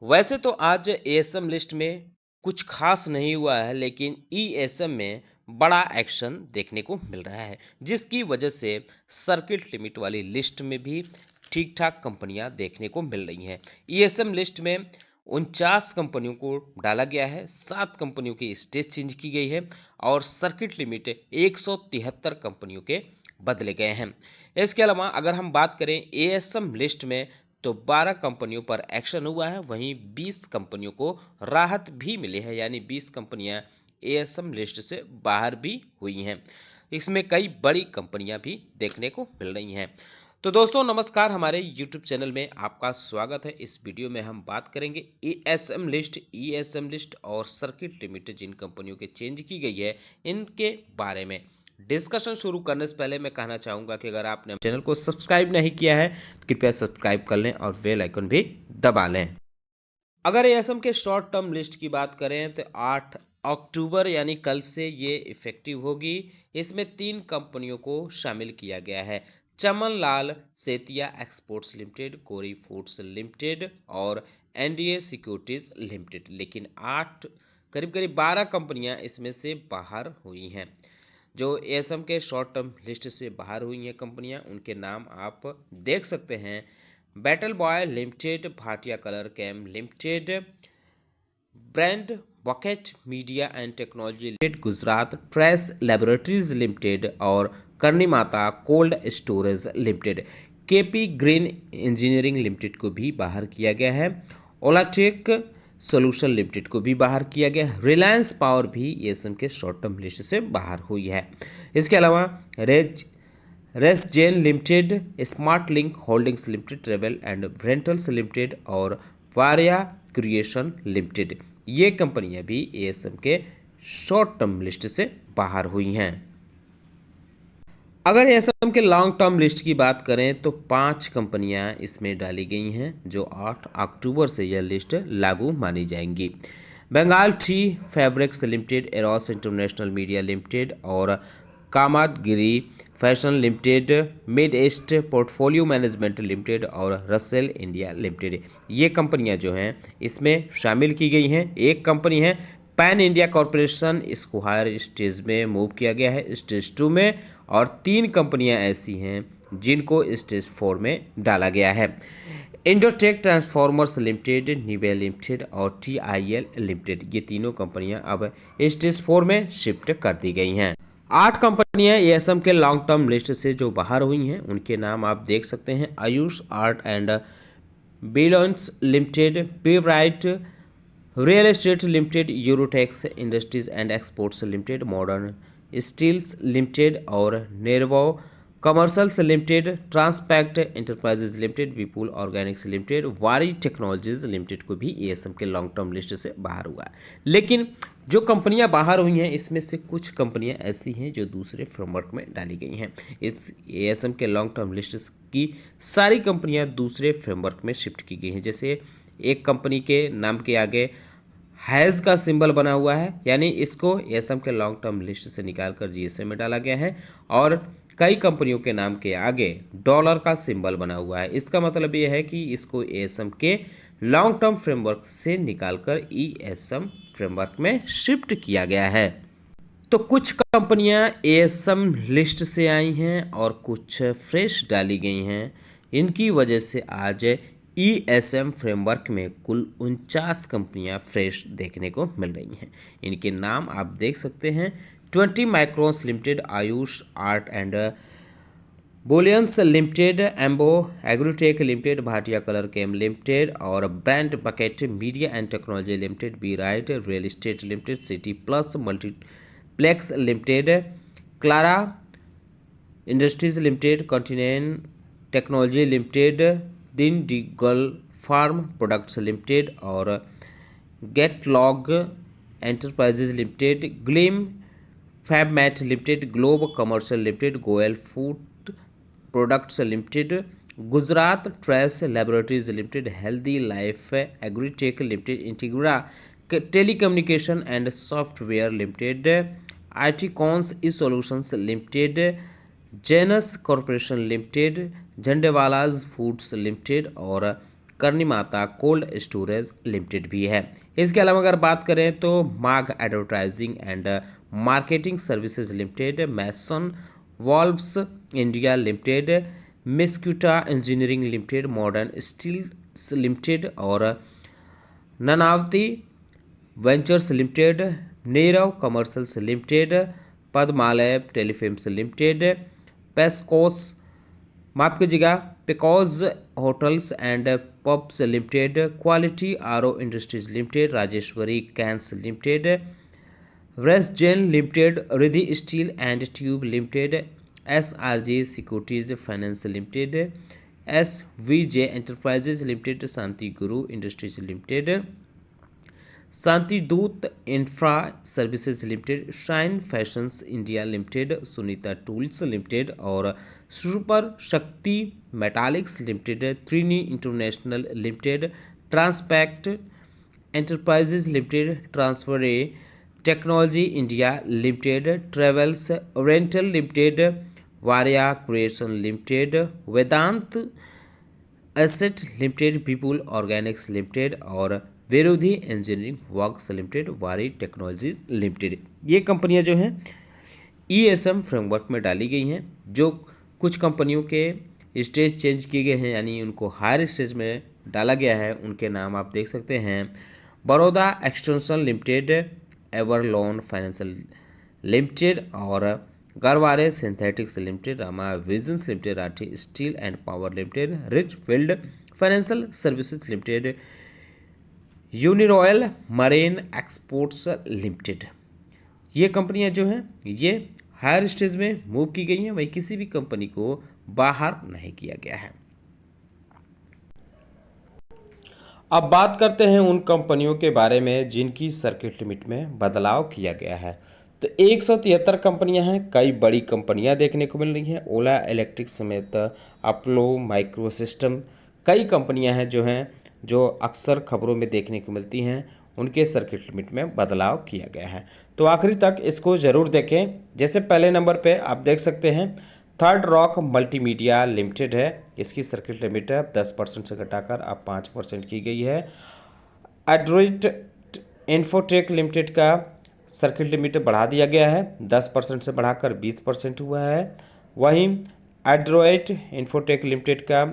वैसे तो आज एएसएम लिस्ट में कुछ खास नहीं हुआ है, लेकिन ईएसएम में बड़ा एक्शन देखने को मिल रहा है, जिसकी वजह से सर्किट लिमिट वाली लिस्ट में भी ठीक ठाक कंपनियां देखने को मिल रही हैं। ईएसएम लिस्ट में 49 कंपनियों को डाला गया है, 7 कंपनियों की स्टेज चेंज की गई है और सर्किट लिमिट 173 कंपनियों के बदले गए हैं। इसके अलावा अगर हम बात करें एएसएम लिस्ट में, तो 12 कंपनियों पर एक्शन हुआ है, वहीं 20 कंपनियों को राहत भी मिली है, यानी 20 कंपनियां एएसएम लिस्ट से बाहर भी हुई हैं। इसमें कई बड़ी कंपनियां भी देखने को मिल रही हैं। तो दोस्तों नमस्कार, हमारे YouTube चैनल में आपका स्वागत है। इस वीडियो में हम बात करेंगे एएसएम लिस्ट, ईएसएम लिस्ट और सर्किट लिमिट जिन कंपनियों के चेंज की गई है, इनके बारे में। डिस्कशन शुरू करने से पहले मैं कहना चाहूँगा कि अगर आपने चैनल को सब्सक्राइब नहीं किया है तो कृपया सब्सक्राइब कर लें और बेल आइकन भी दबा लें। अगर एएसएम के शॉर्ट टर्म लिस्ट की बात करें तो 8 अक्टूबर यानी कल से ये इफेक्टिव होगी। इसमें 3 कंपनियों को शामिल किया गया है, चमन लाल सेतिया एक्सपोर्ट्स लिमिटेड, कोरी फूड्स लिमिटेड और एनडीए सिक्योरिटीज लिमिटेड। लेकिन 8 करीब करीब 12 कंपनियां इसमें से बाहर हुई हैं। जो एएसएम के शॉर्ट टर्म लिस्ट से बाहर हुई हैं कंपनियां, उनके नाम आप देख सकते हैं। Battle Boy Limited, Bhatia Colour Chem Limited, Brand bucket media and technology Limited Gujarat, trace laboratories Limited और Karni Mata Cold Storage Limited. KP Green Engineering Limited को भी बाहर किया गया है। ओलाटेक सोल्यूशन लिमिटेड को भी बाहर किया गया। रिलायंस पावर भी एएसएम के शॉर्ट टर्म लिस्ट से बाहर हुई है। इसके अलावा Race Gen Limited, Smart Link Holdings Limited, Travel and Rentals Limited और वारिया क्रिएशन लिमिटेड, ये कंपनियां भी एएसएम के शॉर्ट टर्म लिस्ट से बाहर हुई हैं। अगर एएसएम के लॉन्ग टर्म लिस्ट की बात करें तो 5 कंपनियां इसमें डाली गई हैं, जो 8 अक्टूबर से यह लिस्ट लागू मानी जाएंगी। Bengal tea fabrics limited, Eros international media limited और Kamadgiri fashion limited, mid east portfolio management limited और रसेल इंडिया लिमिटेड, ये कंपनियां जो हैं इसमें शामिल की गई हैं। एक कंपनी है पैन इंडिया कॉरपोरेशन, इसको हायर स्टेज में मूव किया गया है, स्टेज 2 में, और 3 कंपनियां ऐसी हैं जिनको स्टेज 4 में डाला गया है। इंडोटेक ट्रांसफॉर्मर्स लिमिटेड, निवे लिमिटेड और टीआईएल लिमिटेड, ये तीनों कंपनियां अब स्टेज 4 में शिफ्ट कर दी गई हैं। 8 कंपनियां एएसएम के लॉन्ग टर्म लिस्ट से जो बाहर हुई हैं, उनके नाम आप देख सकते हैं। Ayush art and bullions limited, पेवराइट real estate limited, Eurotex industries and exports limited, modern steels limited और नेरवो commercials limited, Transpact enterprises limited, Vipul organics limited, Waaree technologies limited को भी एएसएम के लॉन्ग टर्म लिस्ट से बाहर हुआ है। लेकिन जो कंपनियां बाहर हुई हैं, इसमें से कुछ कंपनियां ऐसी हैं जो दूसरे फ्रेमवर्क में डाली गई हैं। इस एएसएम के लॉन्ग टर्म लिस्ट की सारी कंपनियां दूसरे फ्रेमवर्क में शिफ्ट की गई हैं। जैसे एक कंपनी के नाम के आगे हैज़ का सिंबल बना हुआ है, यानी इसको एएसएम के लॉन्ग टर्म लिस्ट से निकालकर जीएसएम में डाला गया है। और कई कंपनियों के नाम के आगे डॉलर का सिंबल बना हुआ है। इसका मतलब यह है कि इसको एएसएम के लॉन्ग टर्म फ्रेमवर्क से निकालकर ईएसएम फ्रेमवर्क में शिफ्ट किया गया है। तो कुछ कंपनियां एएसएम लिस्ट से आई हैं और कुछ फ्रेश डाली गई हैं। इनकी वजह से आज ईएसएम फ्रेमवर्क में कुल 49 कंपनियां फ्रेश देखने को मिल रही हैं। इनके नाम आप देख सकते हैं। 20 microns limited, Ayush art and bullions limited, एम्बो agrotech limited, Bhatia colour chem limited और brand bucket media and technology limited, B right real estate limited, city plus multiplex limited, Clara industries limited, continent technology limited, दिन डिगल farm products limited और Getalong enterprises limited, ग्लिम Fabmat limited, globe commercial limited, Goyal food products limited, Gujarat trace laboratories limited, healthy life agritech limited, Integra telecommunication and software limited, ITCONS E solutions limited, Janus corporation limited, Jhandewalas foods limited और Karni Mata Cold Storage limited भी है। इसके अलावा अगर बात करें तो Magh advertising and marketing services limited, Mason valves India limited, मिस्क्यूटा engineering limited, modern steels limited और Nanavati ventures limited, Nirav commercials limited, Padmalaya telefilms limited, पेस्कोस माफ कीजिएगा पिकॉज hotels and pubs limited, quality RO industries limited, Rajeshwari cans limited, Resgen limited, Riddhi steel and tube limited, SRJ securities finance limited, SVJ enterprises limited, Shanti Guru industries limited, Shanti Doot infra services limited, shine fashions India limited, Sunita tools limited और super Shakti metallics limited, त्रिनी international limited, Transpact enterprises limited, transfer technology India limited, travels rental limited, वारिया creation limited, Vedant asset limited, people organics limited और विरोधी engineering works limited, Waaree technologies limited. ये कंपनियां जो हैं ESM framework में डाली गई हैं। जो कुछ कंपनियों के स्टेज चेंज किए गए हैं, यानी उनको हायर स्टेज में डाला गया है, उनके नाम आप देख सकते हैं। Baroda extension limited, Everlon financial limited और Garware synthetics limited, Rama visions limited, Rathi steel and power limited, Richfield financial services limited, Uniroyal marine exports limited. ये कंपनियां जो हैं ये हायर स्टेज में मूव की गई हैं, वही किसी भी कंपनी को बाहर नहीं किया गया है। अब बात करते हैं उन कंपनियों के बारे में जिनकी सर्किट लिमिट में बदलाव किया गया है। तो 173 कंपनियां हैं, कई बड़ी कंपनियां देखने को मिल रही हैं। ओला इलेक्ट्रिक समेत अपोलो माइक्रो सिस्टम, कई कंपनियां हैं जो अक्सर खबरों में देखने को मिलती हैं, उनके सर्किट लिमिट में बदलाव किया गया है। तो आखिरी तक इसको ज़रूर देखें। जैसे पहले नंबर पे आप देख सकते हैं थर्ड रॉक मल्टीमीडिया लिमिटेड है, इसकी सर्किट लिमिट 10% से घटाकर अब 5% की गई है। एड्रोइट इन्फोटेक लिमिटेड का सर्किट लिमिट बढ़ा दिया गया है, 10% से बढ़ाकर 20% हुआ है। वहीं एड्रोइट इन्फोटेक लिमिटेड का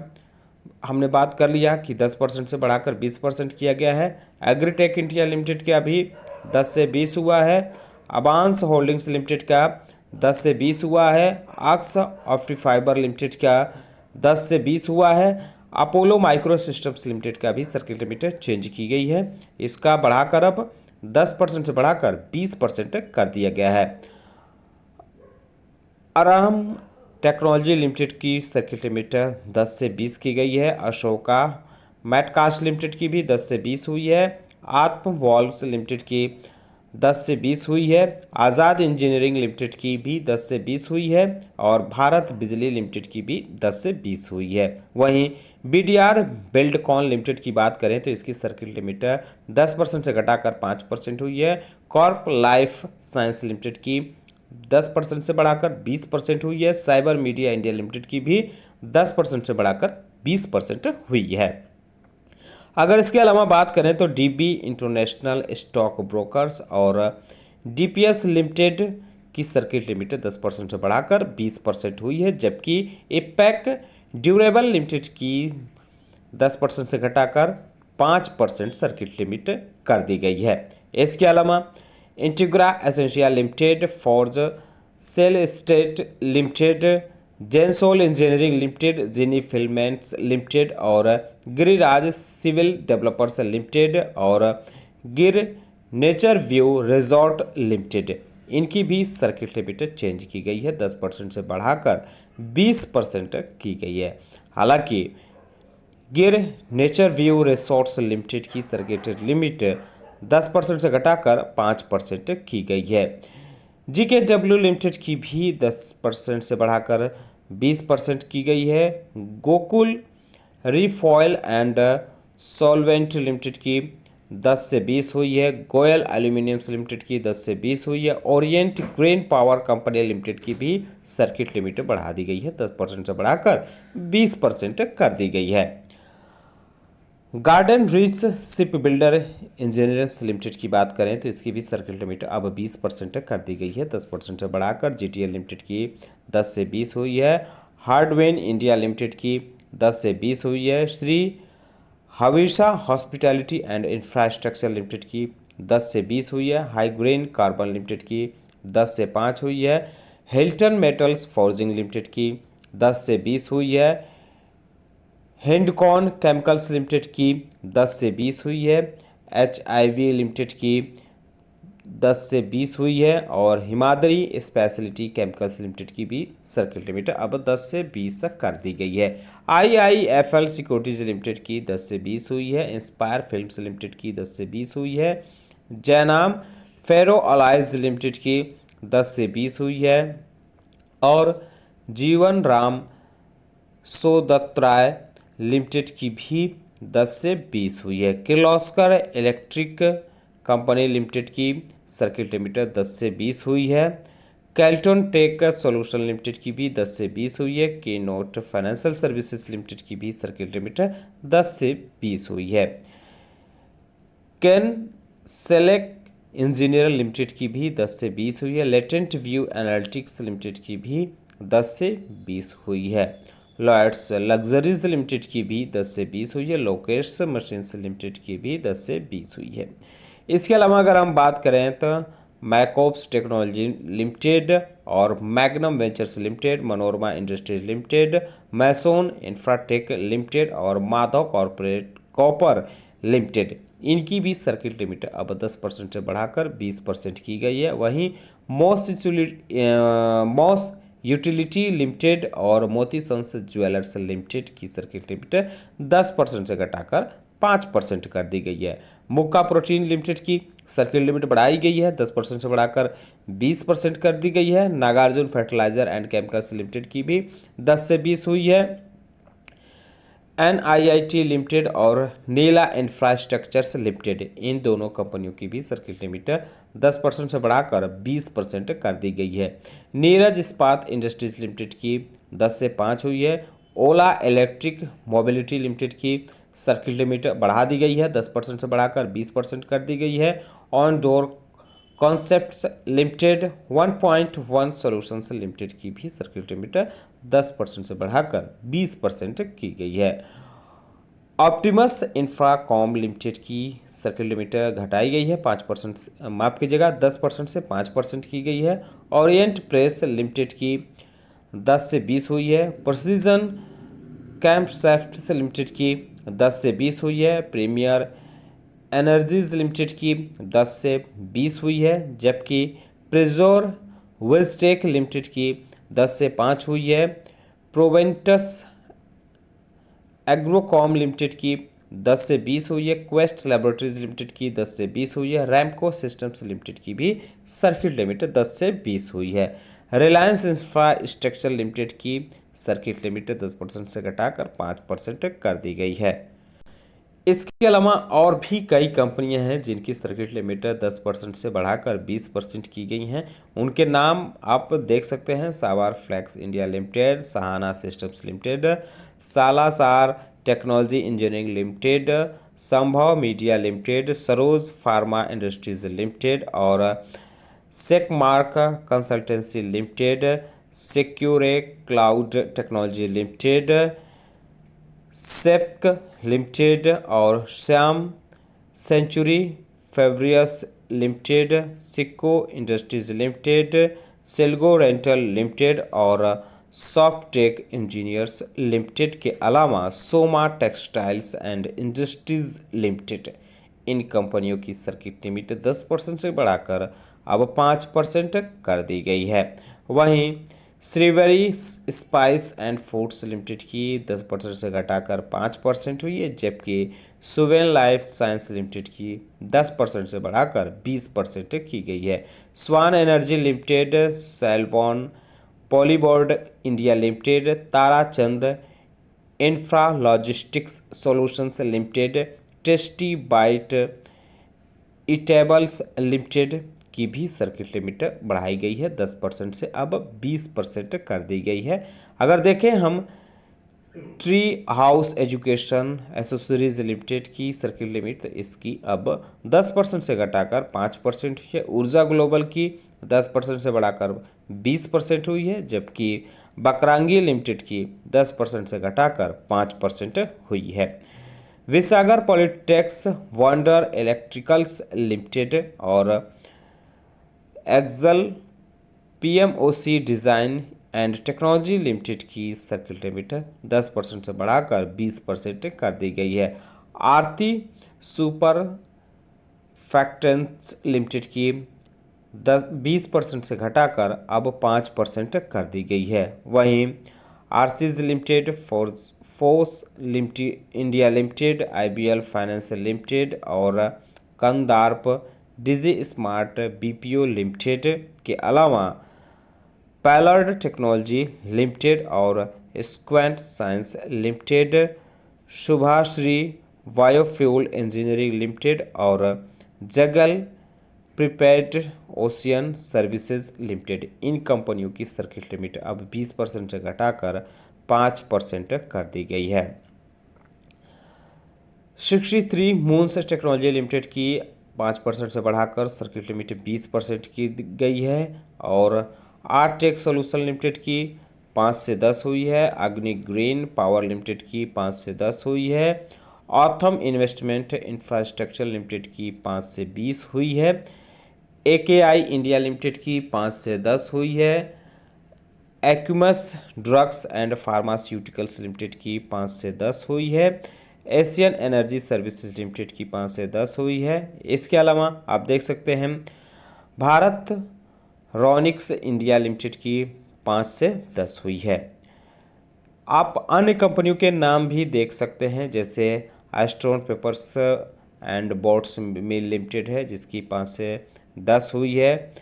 हमने बात कर लिया कि 10% से बढ़ाकर 20% किया गया है। एग्रीटेक इंडिया लिमिटेड का भी 10 से 20 हुआ है। अबांस होल्डिंग्स लिमिटेड का 10 से 20 हुआ है। आक्स ऑप्टिफाइबर लिमिटेड का 10 से 20 हुआ है। अपोलो माइक्रो सिस्टम्स लिमिटेड का भी सर्किट लिमिट चेंज की गई है, इसका बढ़ाकर अब 10% से बढ़ाकर 20% कर दिया गया है। अरहम टेक्नोलॉजी लिमिटेड की सर्किट लिमिट 10 से 20 की गई है। अशोका मैटकास्ट लिमिटेड की भी 10 से 20 हुई है। आत्म वॉल्व्स लिमिटेड की 10 से 20 हुई है। आज़ाद इंजीनियरिंग लिमिटेड की भी 10 से 20 हुई है और भारत बिजली लिमिटेड की भी 10 से 20 हुई है। वहीं बीडीआर बिल्डकॉन लिमिटेड की बात करें तो इसकी सर्किट लिमिट 10% से घटाकर 5% हुई है। कॉर्प लाइफ साइंस लिमिटेड की 10% से बढ़ाकर 20% हुई है। साइबर मीडिया इंडिया लिमिटेड की भी 10% से बढ़ाकर 20% हुई है। अगर इसके अलावा बात करें तो डीबी इंटरनेशनल स्टॉक ब्रोकर्स और डीपीएस लिमिटेड की सर्किट लिमिट 10% से बढ़ाकर 20% हुई है, जबकि एपेक ड्यूरेबल लिमिटेड की 10% से घटाकर 5% सर्किट लिमिट कर दी गई है। इसके अलावा इंटीग्रा एसेंशिया लिमिटेड, फॉर्ज सेल स्टेट लिमिटेड, जेंसोल इंजीनियरिंग लिमिटेड, जिनी फिल्मेंट्स लिमिटेड और गिरिराज सिविल डेवलपर्स लिमिटेड और गिर नेचर व्यू रिजॉर्ट लिमिटेड, इनकी भी सर्किट लिमिट चेंज की गई है, 10% से बढ़ाकर 20% की गई है। हालांकि गिर नेचर व्यू रिसोर्ट्स लिमिटेड की सर्किट लिमिट 10% से घटाकर 5% की गई है। जीकेडब्ल्यू लिमिटेड की भी 10% से बढ़ाकर 20% की गई है। गोकुल रिफॉयल एंड सॉल्वेंट लिमिटेड की 10 से 20 हुई है। गोयल एल्यूमिनियम्स लिमिटेड की 10 से 20 हुई है। Orient grain power company limited की भी सर्किट लिमिट बढ़ा दी गई है, 10% से बढ़ाकर 20% कर दी गई है। Garden bridge ship builder engineers limited की बात करें तो इसकी भी सर्किट लिमिट अब 20% कर दी गई है, 10% से बढ़ाकर। जीटीएल लिमिटेड की 10 से 20 हुई है। हार्डवेन इंडिया लिमिटेड की 10 से 20 हुई है। श्री हविषा हॉस्पिटैलिटी एंड इंफ्रास्ट्रक्चर लिमिटेड की 10 से 20 हुई है। हाईग्रेन कार्बन लिमिटेड की 10 से 5 हुई है। हिल्टन मेटल्स फॉर्जिंग लिमिटेड की 10 से 20 हुई है। हिंडकॉन केमिकल्स लिमिटेड की 10 से 20 हुई है। एचआईवी लिमिटेड की 10 से 20 हुई है। और हिमाद्री स्पेशलिटी केमिकल्स लिमिटेड की भी सर्किट लिमिट अब 10 से 20 तक कर दी गई है। आईआईएफएल सिक्योरिटीज लिमिटेड की 10 से 20 हुई है। इंस्पायर फिल्म्स लिमिटेड की 10 से 20 हुई है। जयनाम फेरो अलाइज लिमिटेड की 10 से 20 हुई है। और जीवन राम सोदत्तराय लिमिटेड की भी 10 से 20 हुई है। किर्लोस्कर इलेक्ट्रिक कंपनी लिमिटेड की सर्किट लिमिट 10 से 20 हुई है। कैल्टन टेक सॉल्यूशन लिमिटेड की भी 10 से 20 हुई है। के नोट फाइनेंशियल सर्विसेज लिमिटेड की भी सर्किट लिमिट 10 से 20 हुई है। कैन सेलेक्ट इंजीनियर लिमिटेड की भी 10 से 20 हुई है। लेटेंट व्यू एनालिटिक्स लिमिटेड की भी 10 से 20 हुई है। लॉयड्स लग्जरीज लिमिटेड की भी 10 से 20 हुई है। लोकेश मशीन्स लिमिटेड की भी 10 से 20 हुई है। इसके अलावा अगर हम बात करें तो मैकोप्स टेक्नोलॉजी लिमिटेड और magnum ventures limited, Manorama industries limited, mason Infratech limited और माधव कॉर्पोरेट कॉपर लिमिटेड, इनकी भी सर्किट लिमिट अब 10% से बढ़ाकर 20% की गई है। वहीं मॉस यूटिलिटी लिमिटेड और मोती सन्स ज्वेलर्स लिमिटेड की सर्किट लिमिट 10% से घटाकर 5% कर दी गई है। मुक्का प्रोटीन लिमिटेड की सर्किट लिमिट बढ़ाई गई है, 10% से बढ़ाकर 20% कर दी गई है। Nagarjuna Fertilizer and Chemicals Limited की भी 10 से 20 हुई है। NIIT लिमिटेड और नीला इंफ्रास्ट्रक्चर्स लिमिटेड, इन दोनों कंपनियों की भी सर्किट लिमिट 10% से बढ़ाकर 20% कर दी गई है। नीरज इस्पात इंडस्ट्रीज लिमिटेड की 10 से 5 हुई है। ओला इलेक्ट्रिक मोबिलिटी लिमिटेड की सर्किट लिमिट बढ़ा दी गई है, 10% से बढ़ाकर 20% कर दी गई है। On door concepts limited 1.1 solutions limited की भी सर्किट लिमिट 10% से बढ़ाकर 20% की गई है। ऑप्टिमस इंफ्राकॉम लिमिटेड की सर्किट लिमिट घटाई गई है, 5% माफ कीजिएगा 10% से 5% की गई है। ओरिएंट प्रेस लिमिटेड की 10 से 20 हुई है। प्रोसीजन कैम्पसेफ्ट्स लिमिटेड की 10 से 20 हुई है। प्रीमियर एनर्जीज लिमिटेड की 10 से 20 हुई है। जबकि प्रिजोर वेस्टेक लिमिटेड की 10 से 5 हुई है। प्रोवेंटस एग्रोकॉम लिमिटेड की 10 से 20 हुई है। क्वेस्ट लैबोरेटरीज लिमिटेड की 10 से 20 हुई है। रैमको सिस्टम्स लिमिटेड की भी सर्किट लिमिट 10 से 20 हुई है। रिलायंस इंफ्रास्ट्रक्चर लिमिटेड की सर्किट लिमिट 10% से घटाकर 5% कर दी गई है। इसके अलावा और भी कई कंपनियां हैं जिनकी सर्किट लिमिट 10% से बढ़ाकर 20% की गई हैं। उनके नाम आप देख सकते हैं: सावर flex India limited, Sahana systems limited, Salasar technology engineering limited, Sambhav media limited, Saroj pharma industries limited और Secmark consultancy limited, secure cloud technology limited, सेप्क लिमिटेड और Shyam century fabrics limited, Sikko industries limited, सेल्गो रेंटल लिमिटेड और सॉफ्टेक इंजीनियर्स लिमिटेड के अलावा Soma textiles and industries limited, इन कंपनियों की सर्किट लिमिट 10% से बढ़ाकर अब 5% कर दी गई है। वहीं Srivari spice and foods limited की 10% से घटाकर 5% हुई है। जबकि सुवेन लाइफ साइंस लिमिटेड की 10% से बढ़ाकर 20% की गई है। स्वान एनर्जी लिमिटेड, सेल्वॉन polyboard India limited, Tarachand infra logistics solutions limited, tasty bite eatables limited की भी सर्किट लिमिट बढ़ाई गई है, 10% से अब 20% कर दी गई है। अगर देखें हम tree house education accessories limited की सर्किट लिमिट इसकी अब 10% से घटाकर 5% हुई है। ऊर्जा ग्लोबल की 10% से बढ़ाकर 20% हुई है, जबकि बकरांगी लिमिटेड की 10% से घटाकर 5% हुई है। Visagar polytex, wonder electricals limited और एक्सल PMOC design and technology limited की सर्किट लिमिट 10% से बढ़ाकर 20% कर दी गई है। आरती सुपर फैक्टेंस लिमिटेड की 20% से घटाकर अब 5% कर दी गई है। वहीं आरसीज limited, Force limited India limited, IBL finance limited और Kandarp digi smart BPO limited के अलावा पैलर्ड टेक्नोलॉजी लिमिटेड और स्क्वेंट science limited, Shubhashri biofuel engineering limited और जगल प्रीपेड ओशियन सर्विसेज लिमिटेड, इन कंपनियों की सर्किट लिमिट अब 20% से घटाकर 5% कर दी गई है। 63 मून्स टेक्नोलॉजी लिमिटेड की 5% से बढ़ाकर सर्किट लिमिट 20% की गई है और आरटेक सोल्यूशन लिमिटेड की 5 से 10 हुई है। अग्नि ग्रीन पावर लिमिटेड की 5 से 10 हुई है। ऑथम इन्वेस्टमेंट इंफ्रास्ट्रक्चर लिमिटेड की 5 से 20 हुई है। एकेआई इंडिया लिमिटेड की 5 से 10 हुई है। एक्यूमस ड्रग्स एंड फार्मास्यूटिकल्स लिमिटेड की 5 से 10 हुई है। एशियन एनर्जी सर्विसेज लिमिटेड की 5 से 10 हुई है। इसके अलावा आप देख सकते हैं भारत रॉनिक्स इंडिया लिमिटेड की 5 से 10 हुई है। आप अन्य कंपनियों के नाम भी देख सकते हैं, जैसे Astron Papers and Boards Mill Limited है जिसकी 5 से 10 हुई है।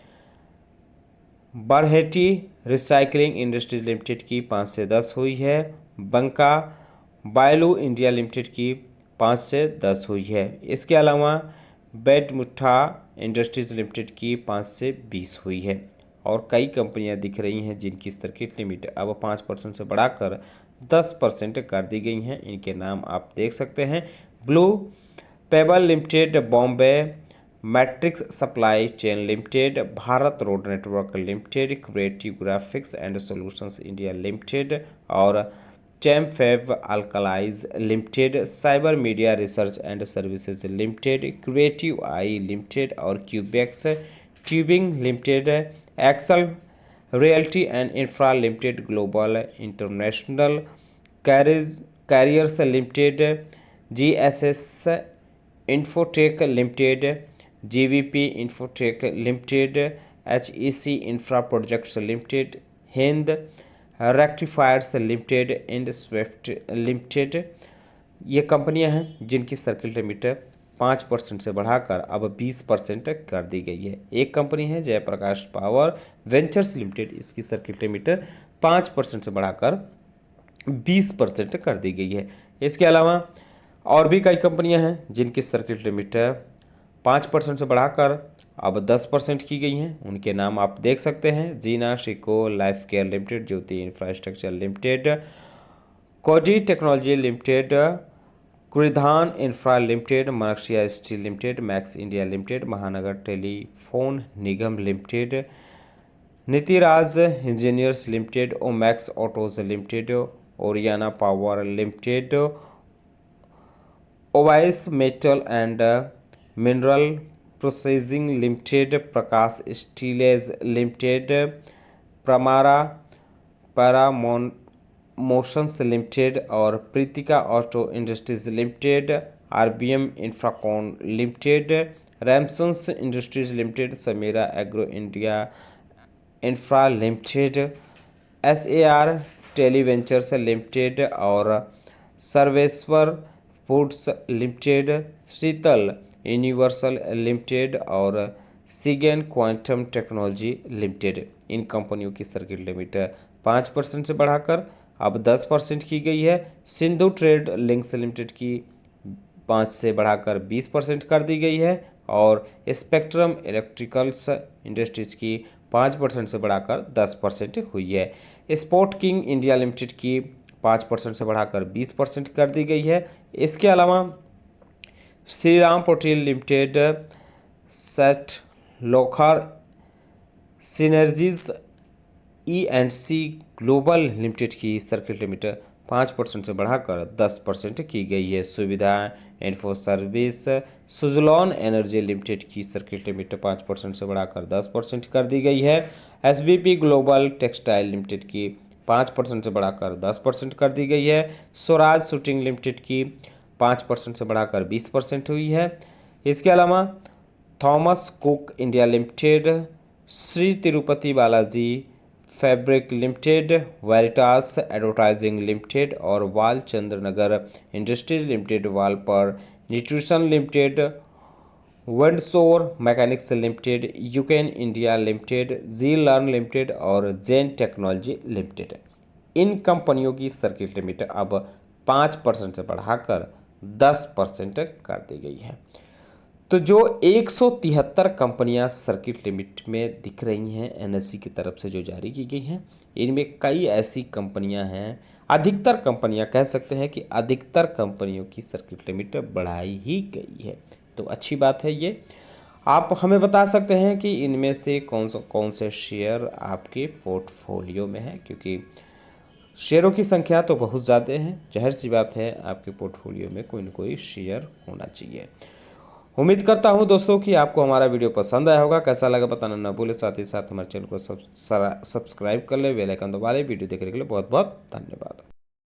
बरहेटी रिसाइकलिंग इंडस्ट्रीज लिमिटेड की 5 से 10 हुई है। बंका बायलू इंडिया लिमिटेड की 5 से 10 हुई है। इसके अलावा बेडमुट्ठा इंडस्ट्रीज लिमिटेड की 5 से 20 हुई है और कई कंपनियां दिख रही हैं जिनकी सर्किट लिमिट अब 5% से बढ़ाकर 10% कर दी गई हैं। इनके नाम आप देख सकते हैं, blue pebble limited, Bombay matrix supply chain limited, Bharat road network limited, creative graphics and solutions India limited और टेमफेव alkalies limited, cyber media research and services limited, creative eye limited और क्यूबेक्स ट्यूबिंग लिमिटेड, एक्सल realty and infra limited, global international carriers limited, GSS infotech limited, GVP infotech limited, HEC infra projects limited, Hind rectifiers limited, Ind Swift limited, ये कंपनियां हैं जिनकी circuit limit 5% से बढ़ाकर अब 20% कर दी गई है। एक कंपनी है जयप्रकाश पावर वेंचर्स लिमिटेड, इसकी सर्किट लिमिट 5% से बढ़ाकर 20% कर दी गई है। इसके अलावा और भी कई कंपनियां हैं जिनकी सर्किट लिमिट 5% से बढ़ाकर अब 10% की गई हैं। उनके नाम आप देख सकते हैं, Jeena Sikho life care limited, Jyoti infrastructure limited, कोजी टेक्नोलॉजी लिमिटेड, कुरिधान इंफ्रा लिमिटेड, मरक्सिया steel limited, max India limited, Mahanagar telephone Nigam limited, Nitiraj engineers limited, Omax autos limited, Oriana power limited, ओवाइस metal and mineral processing limited, Prakash steelage limited, प्रमारा पैरामोशंस limited और Pritika auto industries limited, RBM infracon limited, Ramsons industries limited, Samira agro India infra limited, SAR televentures limited और Sarveshwar foods limited, शीतल universal limited और सिगेन quantum technology limited, इन कंपनियों की circuit limit 5% से बढ़ाकर अब 10% की गई है। सिंधु ट्रेड लिंक्स लिमिटेड की 5 से बढ़ाकर 20% कर दी गई है और स्पेक्ट्रम इलेक्ट्रिकल्स इंडस्ट्रीज की 5% से बढ़ाकर 10% हुई है। स्पोर्ट किंग इंडिया लिमिटेड की 5% से बढ़ाकर 20% कर दी गई है। इसके अलावा श्री राम पोर्टल लिमिटेड, सेट लोखर सिनर्जीज E&C ग्लोबल लिमिटेड की सर्किट लिमिट 5% से बढ़ाकर 10% की गई है। Suvidha info service Suzlon energy limited की सर्किट लिमिट 5% से बढ़ाकर 10% कर दी गई है। SBP ग्लोबल टेक्सटाइल लिमिटेड की 5% से बढ़ाकर 10% कर दी गई है। स्वराज शूटिंग लिमिटेड की 5% से बढ़ाकर 20% हुई है। इसके अलावा Thomas Cook India limited, Shri Tirupati Balaji fabric limited, Veritas advertising limited और Walchandnagar industries limited, वालपर nutrition limited, Windsor mechanics limited, Yuken India limited, Zee learn limited और जेन टेक्नोलॉजी लिमिटेड, इन कंपनियों की सर्किट लिमिट अब 5% से बढ़ाकर 10% कर दी गई है। तो जो 173 कंपनियां सर्किट लिमिट में दिख रही हैं NSE की तरफ से जो जारी की गई हैं, इनमें कई ऐसी कंपनियां हैं, अधिकतर कंपनियां कह सकते हैं कि अधिकतर कंपनियों की सर्किट लिमिट बढ़ाई ही गई है। तो अच्छी बात है ये। आप हमें बता सकते हैं कि इनमें से कौन से शेयर आपके पोर्टफोलियो में है, क्योंकि शेयरों की संख्या तो बहुत ज़्यादा है, जाहिर सी बात है आपके पोर्टफोलियो में कोई न कोई शेयर होना चाहिए। उम्मीद करता हूं दोस्तों कि आपको हमारा वीडियो पसंद आया होगा। कैसा लगा बताना ना भूलें, साथ ही साथ हमारे चैनल को सब्सक्राइब कर ले, बेल आइकन दबा ले। वीडियो देखने के लिए बहुत बहुत धन्यवाद।